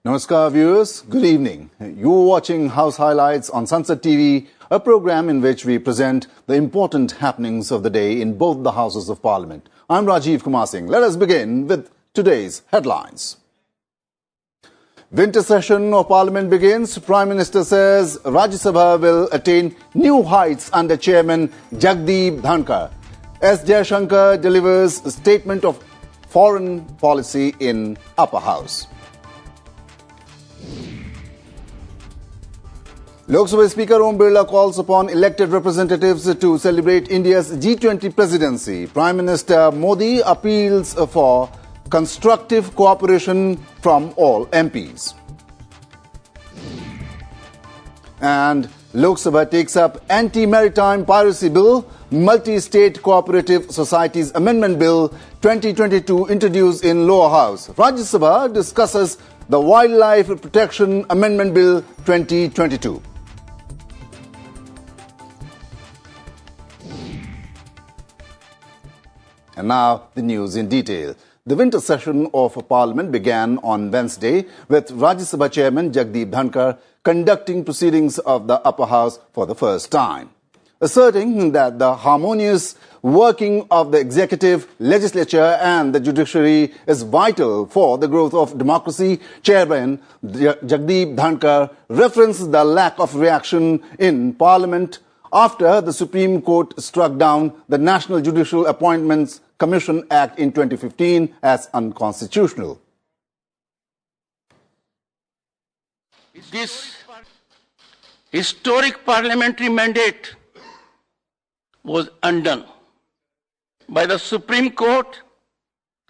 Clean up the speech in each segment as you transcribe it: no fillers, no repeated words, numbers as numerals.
Namaskar viewers, good evening. You're watching House Highlights on Sansad TV, a program in which we present the important happenings of the day in both the Houses of Parliament. I'm Rajiv Kumar Singh. Let us begin with today's headlines. Winter session of Parliament begins. Prime Minister says Rajya Sabha will attain new heights under Chairman Jagdeep Dhankar. S. Jaishankar delivers a statement of foreign policy in Upper House. Lok Sabha Speaker Om Birla calls upon elected representatives to celebrate India's G20 presidency. Prime Minister Modi appeals for constructive cooperation from all MPs. And Lok Sabha takes up Anti-Maritime Piracy Bill, Multi-State Cooperative Societies Amendment Bill 2022 introduced in Lower House. Rajya Sabha discusses the Wildlife Protection Amendment Bill 2022. And now the news in detail. The winter session of Parliament began on Wednesday with Rajya Sabha Chairman Jagdeep Dhankar conducting proceedings of the Upper House for the first time. Asserting that the harmonious working of the executive, legislature and the judiciary is vital for the growth of democracy, Chairman Jagdeep Dhankar referenced the lack of reaction in Parliament after the Supreme Court struck down the National Judicial Appointments Commission Act in 2015 as unconstitutional. This historic parliamentary mandate was undone by the Supreme Court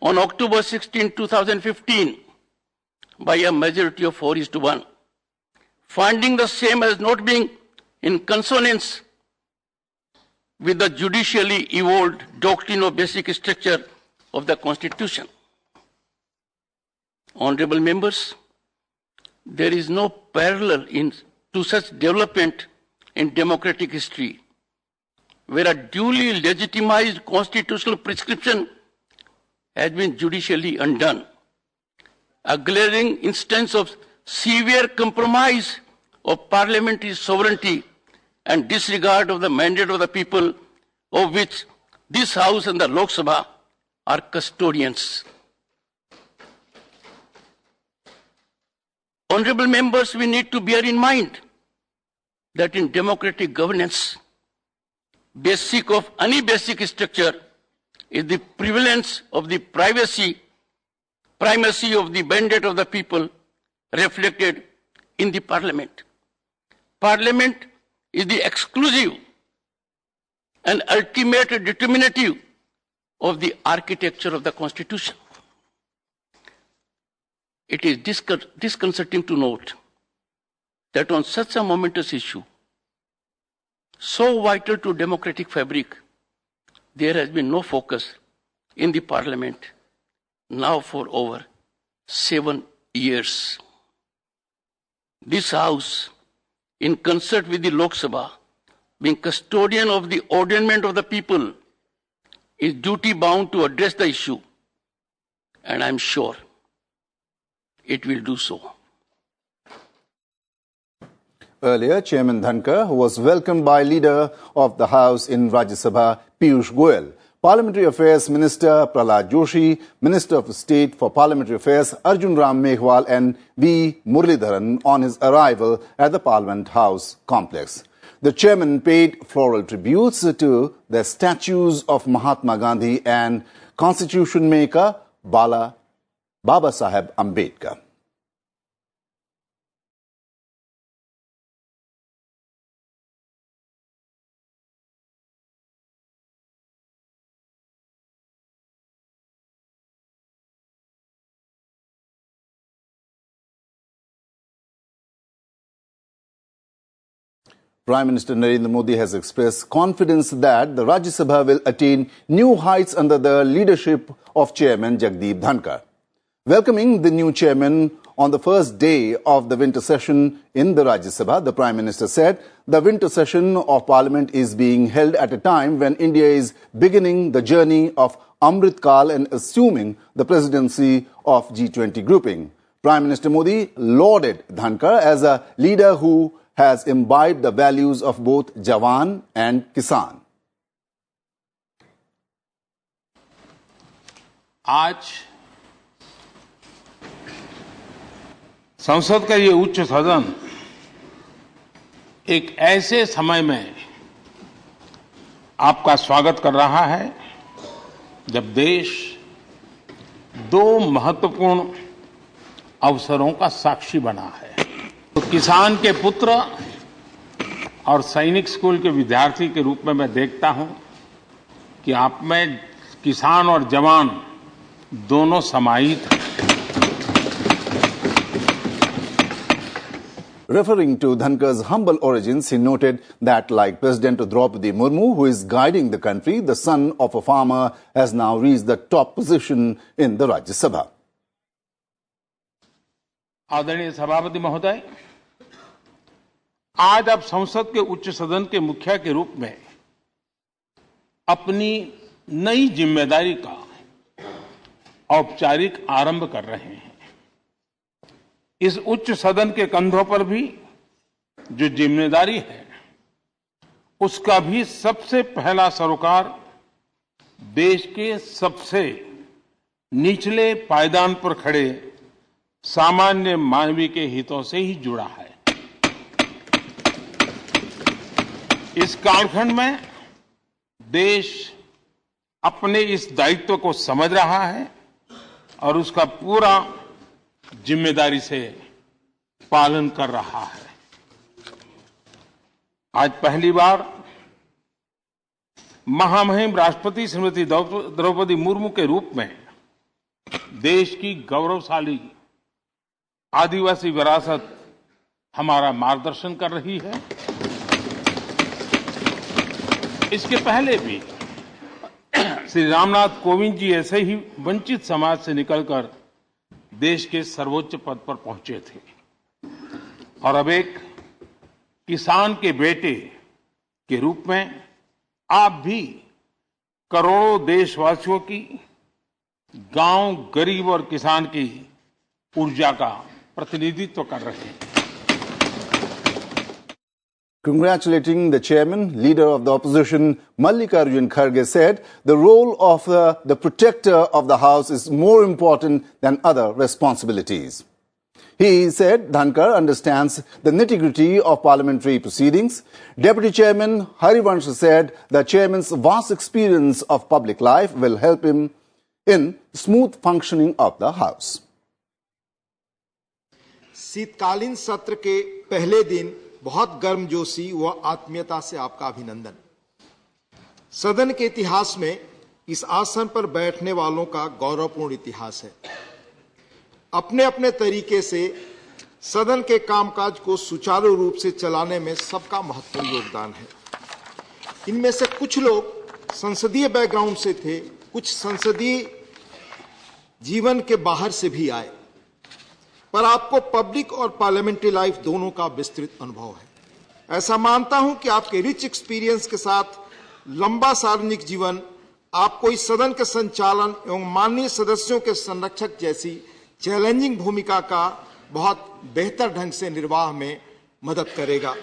on October 16, 2015 by a majority of 4:1, finding the same as not being in consonance with the judicially evolved doctrine of basic structure of the Constitution. Honorable members, there is no parallel to such development in democratic history, where a duly legitimized constitutional prescription has been judicially undone. A glaring instance of severe compromise of parliamentary sovereignty and disregard of the mandate of the people, of which this House and the Lok Sabha are custodians. Honorable members, we need to bear in mind that in democratic governance, basic of any basic structure is the prevalence of the primacy of the mandate of the people reflected in the Parliament. Parliament is the exclusive and ultimate determinative of the architecture of the Constitution. It is disconcerting to note that on such a momentous issue, so vital to democratic fabric, there has been no focus in the Parliament now for over 7 years. This House, in concert with the Lok Sabha, being custodian of the ordainment of the people, is duty-bound to address the issue, and I am sure it will do so. Earlier, Chairman Dhankar, who was welcomed by Leader of the House in Rajya Sabha, Piyush Goyal, Parliamentary Affairs Minister Prahlad Joshi, Minister of State for Parliamentary Affairs Arjun Ram Meghwal and V. Muralidharan on his arrival at the Parliament House complex. The chairman paid floral tributes to the statues of Mahatma Gandhi and Constitution maker Baba Saheb Ambedkar. Prime Minister Narendra Modi has expressed confidence that the Rajya Sabha will attain new heights under the leadership of Chairman Jagdeep Dhankar. Welcoming the new chairman on the first day of the winter session in the Rajya Sabha, the Prime Minister said the winter session of Parliament is being held at a time when India is beginning the journey of Amrit Kal and assuming the presidency of G20 grouping. Prime Minister Modi lauded Dhankar as a leader who has imbibed the values of both Jawan and Kisan. आज संसद का ये उच्च सदन एक ऐसे समय में आपका स्वागत कर रहा है जब देश दो महत्वपूर्ण अवसरों का साक्षी बना है। तो किसान के पुत्र और सैनिक स्कूल के विद्यार्थी के रूप में मैं देखता हूं कि आप में किसान और जवान दोनों समाहित हैं। Referring to Dhankar's humble origins, he noted that like President Draupadi Murmu, who is guiding the country, the son of a farmer has now reached the top position in the Rajya Sabha. आदरणीय सभापति महोदय, आज आप संसद के उच्च सदन के मुखिया के रूप में अपनी नई जिम्मेदारी का औपचारिक आरंभ कर रहे हैं। इस उच्च सदन के कंधों पर भी जो जिम्मेदारी है, उसका भी सबसे पहला सरोकार देश के सबसे निचले पायदान पर खड़े सामान्य मानवीय के हितों से ही जुड़ा है। इस कालखंड में देश अपने इस दायित्व को समझ रहा है और उसका पूरा जिम्मेदारी से पालन कर रहा है। आज पहली बार महामहिम राष्ट्रपति श्रीमती द्रौपदी मुर्मू के रूप में देश की गौरवशाली आदिवासी विरासत हमारा मार्गदर्शन कर रही है। इसके पहले भी श्री रामनाथ कोविंद जी ऐसे ही वंचित समाज से निकलकर देश के सर्वोच्च पद पर पहुंचे थे और अब एक किसान के बेटे के रूप में आप भी करोड़ों देशवासियों की, गांव, गरीब और किसान की ऊर्जा का प्रतिनिधित्व कर रहे हैं। Congratulating the chairman, leader of the opposition, Mallikarjun Kharge said the role of the protector of the house is more important than other responsibilities. He said Dhankar understands the nitty-gritty of parliamentary proceedings. Deputy Chairman Harivansh said the chairman's vast experience of public life will help him in smooth functioning of the house. शीतकालीन सत्र के पहले दिन बहुत गर्मजोशी व आत्मीयता से आपका अभिनंदन। सदन के इतिहास में इस आसन पर बैठने वालों का गौरवपूर्ण इतिहास है। अपने अपने तरीके से सदन के कामकाज को सुचारू रूप से चलाने में सबका महत्वपूर्ण योगदान है। इनमें से कुछ लोग संसदीय बैकग्राउंड से थे, कुछ संसदीय जीवन के बाहर से भी आए, पर आपको पब्लिक और पार्लियामेंट्री लाइफ दोनों का विस्तृत अनुभव है। ऐसा मानता हूं कि आपके रिच एक्सपीरियंस के साथ लंबा सार्वजनिक जीवन आपको इस सदन के संचालन एवं माननीय सदस्यों के संरक्षक जैसी चैलेंजिंग भूमिका का बहुत बेहतर ढंग से निर्वाह में मदद करेगा।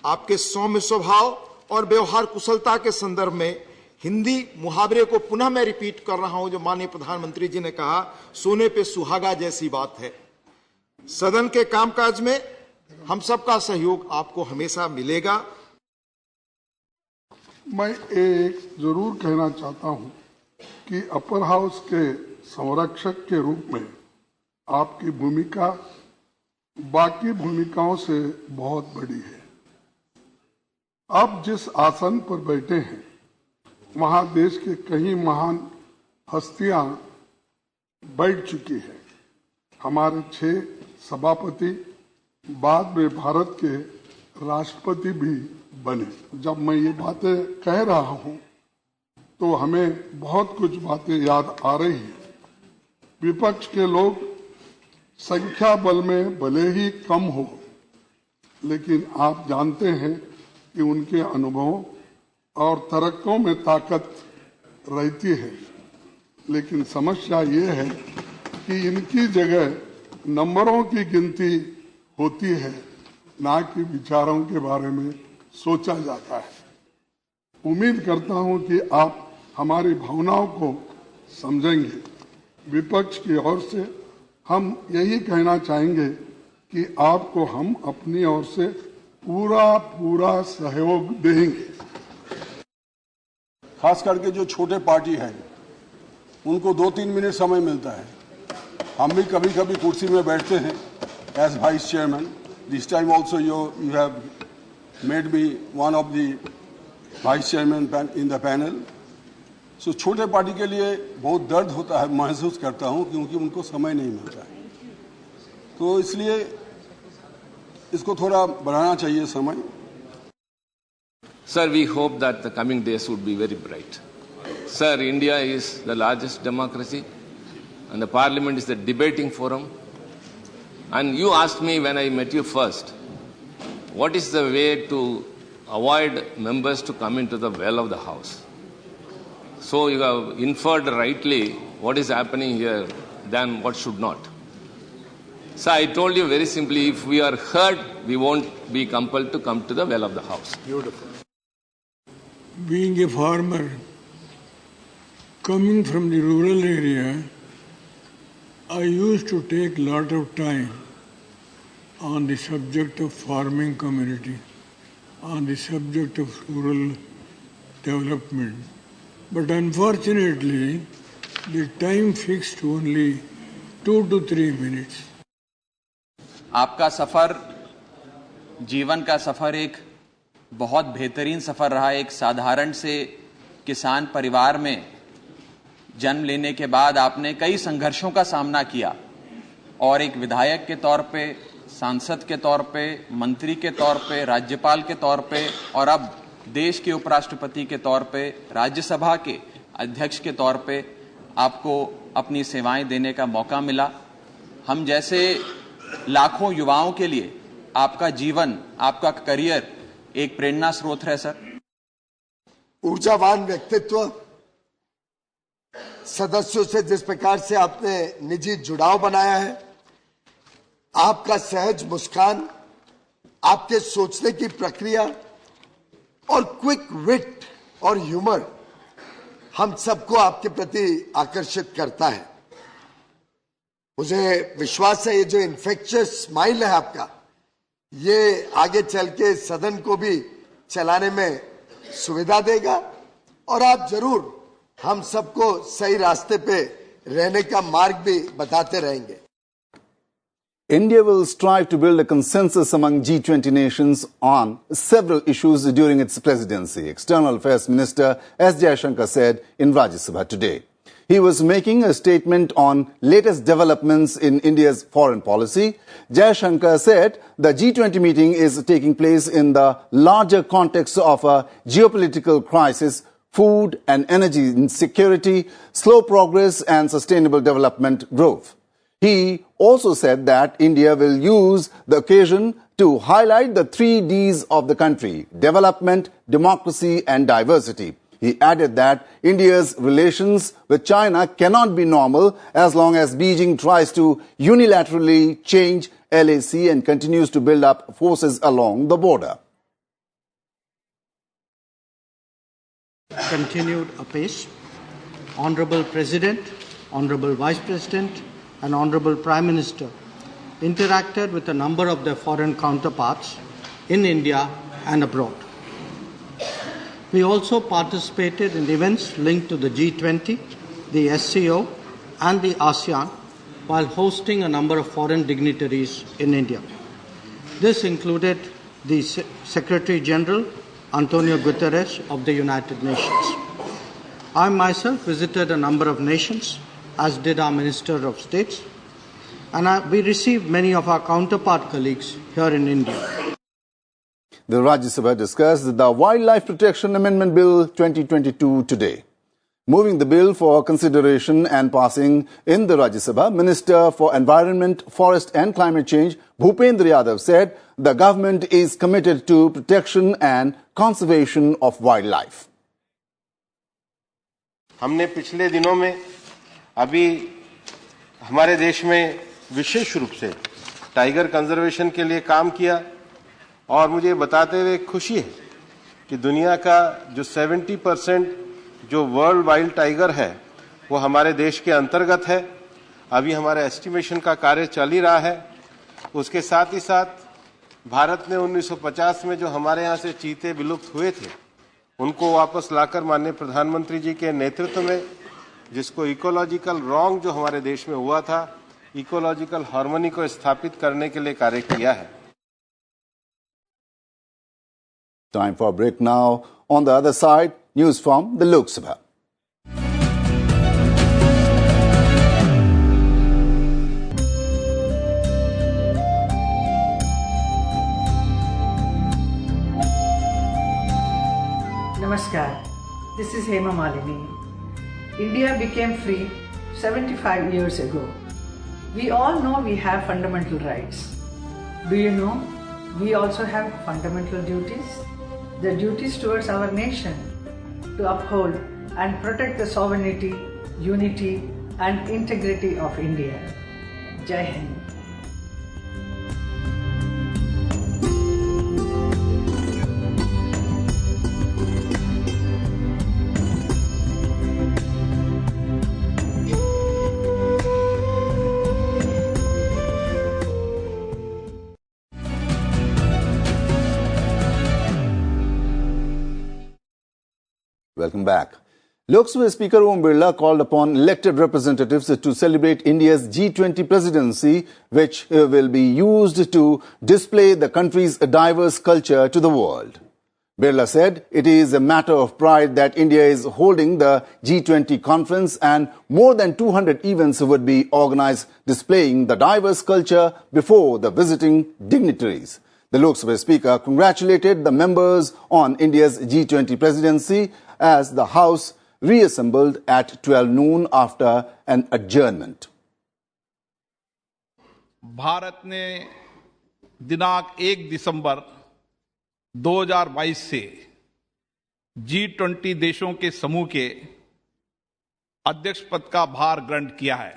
आपके सौम्य स्वभाव और व्यवहार कुशलता के संदर्भ में हिंदी मुहावरे को पुनः मैं रिपीट कर रहा हूं, जो माननीय प्रधानमंत्री जी ने कहा, सोने पे सुहागा जैसी बात है। सदन के कामकाज में हम सबका सहयोग आपको हमेशा मिलेगा। मैं एक जरूर कहना चाहता हूं कि अपर हाउस के संरक्षक के रूप में आपकी भूमिका बाकी भूमिकाओं से बहुत बड़ी है। आप जिस आसन पर बैठे हैं वहां देश के कई महान हस्तियां बैठ चुकी हैं। हमारे 6 सभापति बाद में भारत के राष्ट्रपति भी बने। जब मैं ये बातें कह रहा हूं तो हमें बहुत कुछ बातें याद आ रही हैं। विपक्ष के लोग संख्या बल में भले ही कम हो, लेकिन आप जानते हैं कि उनके अनुभवों और तर्कों में ताकत रहती है। लेकिन समस्या ये है कि इनकी जगह नंबरों की गिनती होती है, ना कि विचारों के बारे में सोचा जाता है। उम्मीद करता हूं कि आप हमारी भावनाओं को समझेंगे। विपक्ष की ओर से हम यही कहना चाहेंगे कि आपको हम अपनी ओर से पूरा सहयोग देंगे। खास करके जो छोटे पार्टी हैं उनको 2-3 मिनट समय मिलता है। हम भी कभी कभी कुर्सी में बैठते हैं as vice chairman. This time also you have made me one of the vice chairman in the panel. So छोटे पार्टी के लिए बहुत दर्द होता है, महसूस करता हूं, क्योंकि उनको समय नहीं मिलता है। तो इसलिए इसको थोड़ा बढ़ाना चाहिए समय। Sir, we hope that the coming days would be very bright. Sir, India is the largest democracy and the parliament is the debating forum. And you asked me when I met you first, what is the way to avoid members to come into the well of the house? So you have inferred rightly what is happening here than what should not. So I told you very simply, if we are heard, we won't be compelled to come to the well of the house. Beautiful. Being a farmer, coming from the rural area, I used to take a lot of time on the subject of farming community, on the subject of rural development. But unfortunately, the time fixed to only 2 to 3 minutes. आपका सफ़र, जीवन का सफ़र एक बहुत बेहतरीन सफ़र रहा। एक साधारण से किसान परिवार में जन्म लेने के बाद आपने कई संघर्षों का सामना किया और एक विधायक के तौर पे, सांसद के तौर पे, मंत्री के तौर पे, राज्यपाल के तौर पे और अब देश के उपराष्ट्रपति के तौर पे, राज्यसभा के अध्यक्ष के तौर पे आपको अपनी सेवाएं देने का मौका मिला। हम जैसे लाखों युवाओं के लिए आपका जीवन, आपका करियर एक प्रेरणा स्रोत है सर। ऊर्जावान व्यक्तित्व, सदस्यों से जिस प्रकार से आपने निजी जुड़ाव बनाया है, आपका सहज मुस्कान, आपके सोचने की प्रक्रिया और क्विक विट और ह्यूमर हम सबको आपके प्रति आकर्षित करता है। मुझे विश्वास है ये जो इन्फेक्शियस स्माइल है आपका, ये आगे चल के सदन को भी चलाने में सुविधा देगा और आप जरूर हम सबको सही रास्ते पे रहने का मार्ग भी बताते रहेंगे। India will strive to build a consensus among G20 nations on several issues during its presidency, External Affairs Minister S. Jaishankar said in Rajya Sabha today. He was making a statement on latest developments in India's foreign policy. Jaishankar said the G20 meeting is taking place in the larger context of a geopolitical crisis, food and energy insecurity, slow progress and sustainable development growth. He also said that India will use the occasion to highlight the 3 Ds of the country: development, democracy and diversity. He added that India's relations with China cannot be normal as long as Beijing tries to unilaterally change LAC and continues to build up forces along the border. Continued apace. Honorable President, Honorable Vice President and Honorable Prime Minister interacted with a number of their foreign counterparts in India and abroad. We also participated in events linked to the G20, the SCO and the ASEAN while hosting a number of foreign dignitaries in India. This included the Secretary General Antonio Guterres of the United Nations. I myself visited a number of nations, as did our Minister of States, and we received many of our counterpart colleagues here in India. The Rajya Sabha discussed the Wildlife Protection Amendment Bill 2022 today. Moving the bill for consideration and passing in the Rajya Sabha, Minister for Environment, Forest and Climate Change, Bhupendra Yadav, said the government is committed to protection and conservation of wildlife. हमने पिछले दिनों में अभी हमारे देश में विशेष रूप से टाइगर कंजर्वेशन के लिए काम किया और मुझे बताते हुए खुशी है कि दुनिया का जो 70% जो वर्ल्ड वाइल्ड टाइगर है वो हमारे देश के अंतर्गत है। अभी हमारे एस्टिमेशन का कार्य चल ही रहा है। उसके साथ ही साथ भारत ने 1950 में जो हमारे यहाँ से चीते विलुप्त हुए थे उनको वापस लाकर माननीय प्रधानमंत्री जी के नेतृत्व में, जिसको इकोलॉजिकल रॉन्ग जो हमारे देश में हुआ था, इकोलॉजिकल हार्मनी को स्थापित करने के लिए कार्य किया है। Time for a break now. On the other side, news from the Lok Sabha. Namaskar, this is Hema Malini. India became free 75 years ago. We all know we have fundamental rights. Do you know we also have fundamental duties? The duties towards our nation to uphold and protect the sovereignty, unity and integrity of India. Jai Hind. Welcome back. Lok Sabha Speaker Om Birla called upon elected representatives to celebrate India's G20 presidency, which will be used to display the country's diverse culture to the world. Birla said it is a matter of pride that India is holding the G20 conference and more than 200 events would be organized displaying the diverse culture before the visiting dignitaries. The Lok Sabha Speaker congratulated the members on India's G20 presidency as the House reassembled at 12 noon after an adjournment. Bharat ने दिनांक 1 दिसंबर 2022 से G20 देशों के समूह के अध्यक्ष पद का भार ग्रहण किया है।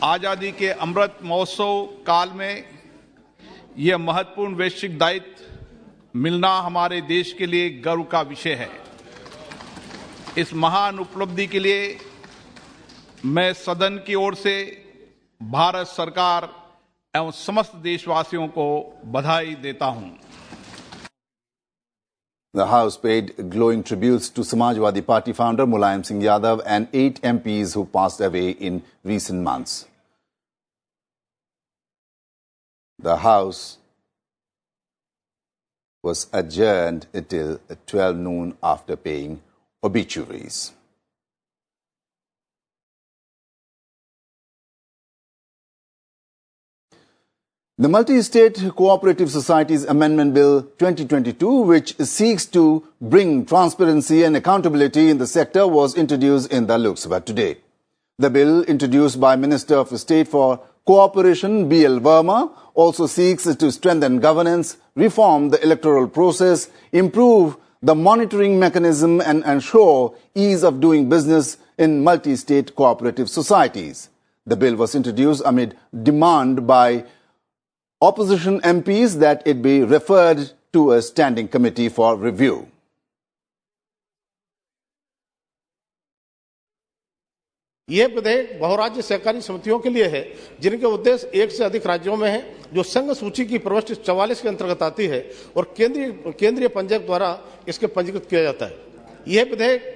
आजादी के अमृत महोत्सव काल में यह महत्वपूर्ण वैश्विक दायित्व मिलना हमारे देश के लिए गर्व का विषय है। इस महान उपलब्धि के लिए मैं सदन की ओर से भारत सरकार एवं समस्त देशवासियों को बधाई देता हूं। The House paid glowing tributes to Samajwadi Party founder Mulayam Singh Yadav and 8 MPs who passed away in recent months. The House was adjourned until 12 noon after paying obituaries. The Multi-State Cooperative Societies Amendment Bill 2022, which seeks to bring transparency and accountability in the sector, was introduced in the Lok Sabha today. The bill, introduced by Minister of State for Cooperation B.L. Verma, also seeks to strengthen governance, reform the electoral process, improve the monitoring mechanism and ensure ease of doing business in multi-state cooperative societies. The bill was introduced amid demand by opposition MPs that it be referred to a standing committee for review. यह विधेयक बहुराज्य सहकारी समितियों के लिए है जिनके उद्देश्य एक से अधिक राज्यों में है, जो संघ सूची की प्रविष्टि 44 के अंतर्गत आती है और केंद्रीय पंजीयक द्वारा इसके पंजीकृत किया जाता है। यह विधेयक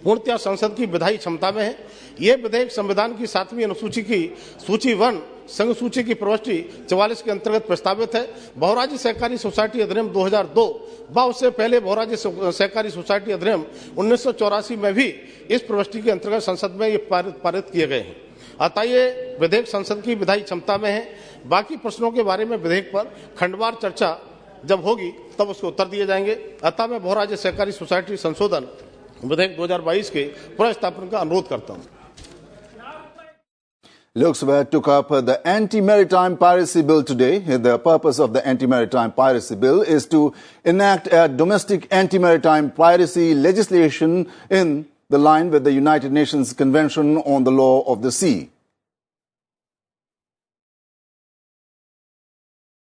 पूर्णतः संसद की विधायी क्षमता में है। यह विधेयक संविधान की 7वीं अनुसूची की सूची 1 संघ सूची की प्रविष्टि 44 के अंतर्गत प्रस्तावित है। बहुराज्य सहकारी सोसाइटी अधिनियम 2002 व उससे पहले बहुराज्य सहकारी सोसाइटी अधिनियम 1984 में भी इस प्रविष्टि के अंतर्गत संसद में ये पारित किए गए हैं। अतः ये विधेयक संसद की विधायी क्षमता में है। बाकी प्रश्नों के बारे में विधेयक पर खंडवार चर्चा जब होगी तब उसके उत्तर दिए जाएंगे। अतः मैं बहुराज्य सहकारी सोसाइटी संशोधन विधेयक 2022 के पुनर्स्थापन का अनुरोध करता हूं। Lok Sabha took up the Anti-Maritime Piracy Bill today. The purpose of the Anti-Maritime Piracy Bill is to enact a domestic anti-maritime piracy legislation in the line with the United Nations Convention on the Law of the Sea.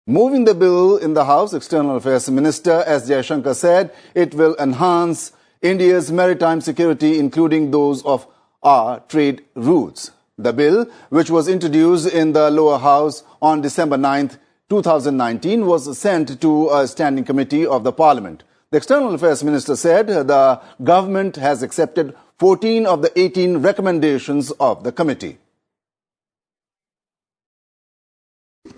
Moving the bill in the House, External Affairs Minister S. Jaishankar said it will enhance India's maritime security, including those of our trade routes. The bill, which was introduced in the lower house on December 9, 2019, was sent to a standing committee of the Parliament. The External Affairs Minister said the government has accepted 14 of the 18 recommendations of the committee.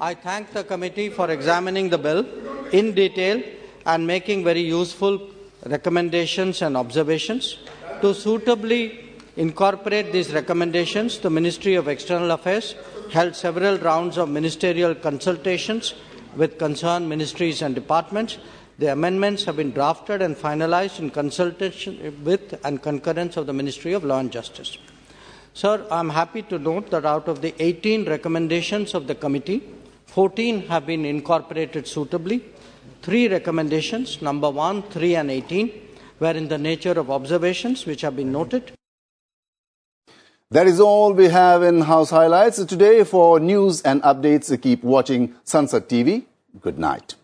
I thank the committee for examining the bill in detail and making very useful recommendations and observations. To suitably incorporate these recommendations, the Ministry of External Affairs held several rounds of ministerial consultations with concerned ministries and departments. The amendments have been drafted and finalized in consultation with and concurrence of the Ministry of Law and Justice. Sir, I am happy to note that out of the 18 recommendations of the committee, 14 have been incorporated suitably. 3 recommendations, number 1, 3 and 18, were in the nature of observations which have been noted. That is all we have in House Highlights today. For news and updates, keep watching Sansad TV. Good night.